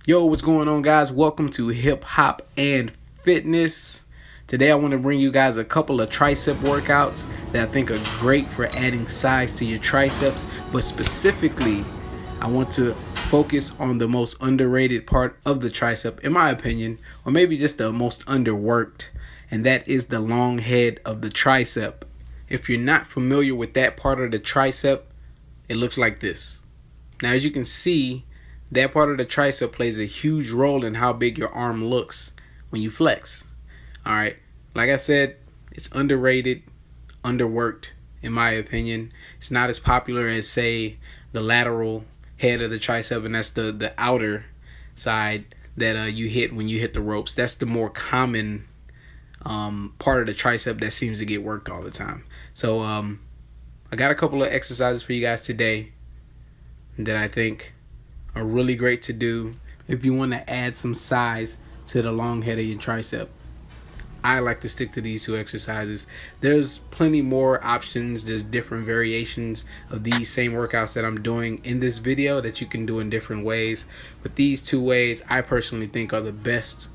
Yo, what's going on, guys? Welcome to Hip Hop and Fitness. Today, I want to bring you guys a couple of tricep workouts that I think are great for adding size to your triceps, but specifically, I want to focus on the most underrated part of the tricep, in my opinion, or maybe just the most underworked, and that is the long head of the tricep. If you're not familiar with that part of the tricep, it looks like this. Now, as you can see, that part of the tricep plays a huge role in how big your arm looks when you flex. All right, like I said, it's underrated, underworked, in my opinion. It's not as popular as, say, the lateral head of the tricep, and that's the outer side that you hit when you hit the ropes. That's the more common part of the tricep that seems to get worked all the time. So I got a couple of exercises for you guys today that I think are really great to do if you want to add some size to the long head of your tricep. I like to stick to these two exercises. There's plenty more options. There's different variations of these same workouts that I'm doing in this video that you can do in different ways. But these two ways I personally think are the best.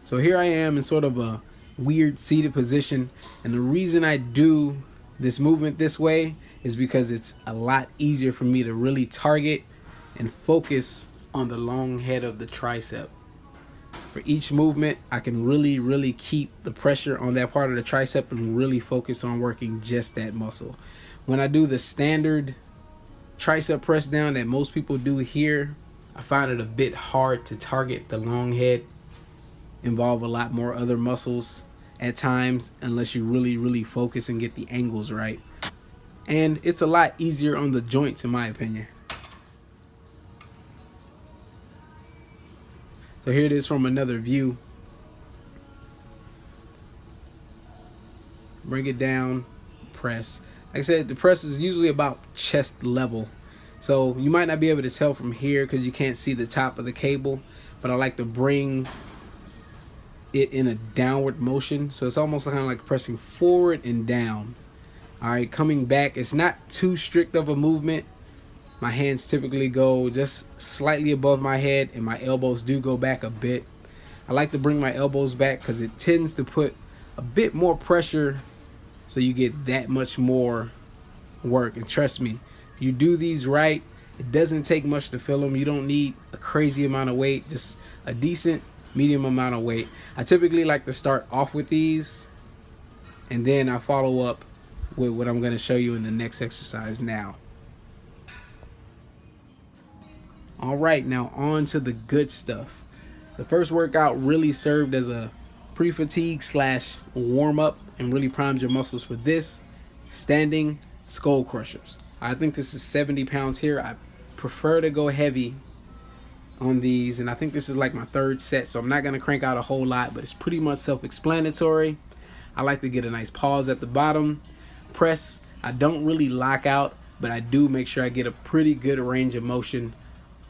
So here I am in sort of a weird seated position, and the reason I do this movement this way is because it's a lot easier for me to really target and focus on the long head of the tricep. For each movement, I can really keep the pressure on that part of the tricep and really focus on working just that muscle. When I do the standard tricep press down that most people do here, I find it a bit hard to target the long head. Involve a lot more other muscles at times unless you really focus and get the angles right. And it's a lot easier on the joints, in my opinion. So here it is from another view. Bring it down, press. Like I said, the press is usually about chest level. So you might not be able to tell from here because you can't see the top of the cable, but I like to bring it in a downward motion. So it's almost kind of like pressing forward and down. All right, coming back, it's not too strict of a movement. My hands typically go just slightly above my head, and my elbows do go back a bit. I like to bring my elbows back because it tends to put a bit more pressure so you get that much more work. And trust me, if you do these right, it doesn't take much to feel them. You don't need a crazy amount of weight, just a decent medium amount of weight. I typically like to start off with these, and then I follow up with what I'm going to show you in the next exercise now. All right, now on to the good stuff. The first workout really served as a pre-fatigue / warm-up and really primed your muscles for this: standing skull crushers. I think this is 70 pounds here. I prefer to go heavy on these, and I think this is like my third set, so I'm not going to crank out a whole lot, but it's pretty much self-explanatory. I like to get a nice pause at the bottom. Press, I don't really lock out, but I do make sure I get a pretty good range of motion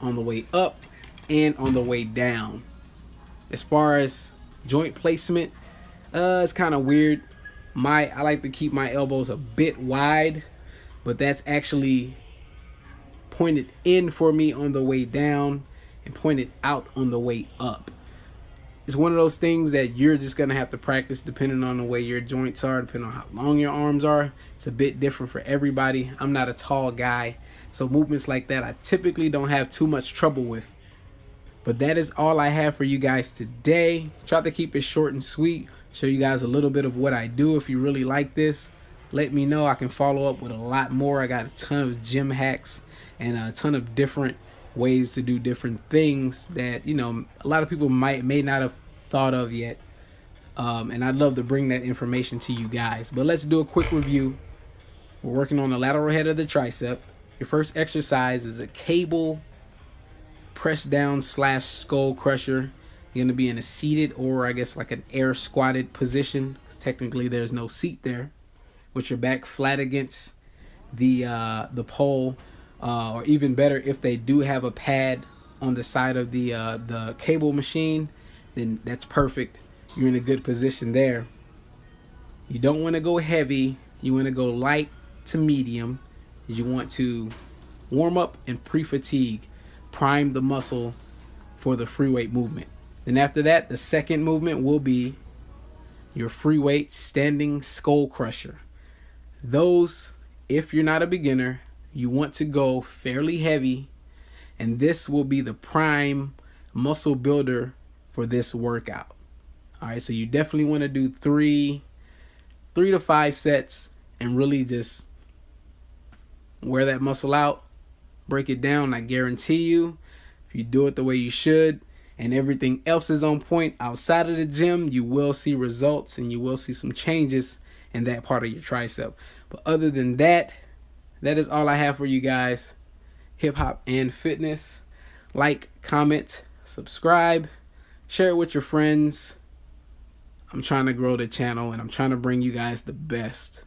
on the way up and on the way down. As far as joint placement, it's kind of weird. I like to keep my elbows a bit wide, but that's actually pointed in for me on the way down and pointed out on the way up. It's one of those things that you're just gonna have to practice depending on the way your joints are, depending on how long your arms are. It's a bit different for everybody. I'm not a tall guy, so movements like that I typically don't have too much trouble with. But that is all I have for you guys today. Try to keep it short and sweet. Show you guys a little bit of what I do. If you really like this, let me know. I can follow up with a lot more. I got a ton of gym hacks and a ton of different ways to do different things that, you know, a lot of people may not have thought of yet. And I'd love to bring that information to you guys. But let's do a quick review. We're working on the lateral head of the tricep. Your first exercise is a cable press down / skull crusher. You're going to be in a seated, or I guess like an air squatted position, because technically there's no seat there, with your back flat against the pole, or even better, if they do have a pad on the side of the cable machine, then that's perfect. You're in a good position there. You don't want to go heavy. You want to go light to medium. You want to warm up and pre-fatigue, prime the muscle for the free weight movement. Then after that, the second movement will be your free weight standing skull crusher. Those, if you're not a beginner, you want to go fairly heavy, and this will be the prime muscle builder for this workout. All right, so you definitely want to do three to 5 sets and really just wear that muscle out, break it down. I guarantee you, if you do it the way you should and everything else is on point outside of the gym, you will see results and you will see some changes in that part of your tricep. But other than that, that is all I have for you guys. Hip hop and fitness. Like, comment, subscribe, share it with your friends. I'm trying to grow the channel and I'm trying to bring you guys the best.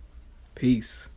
Peace.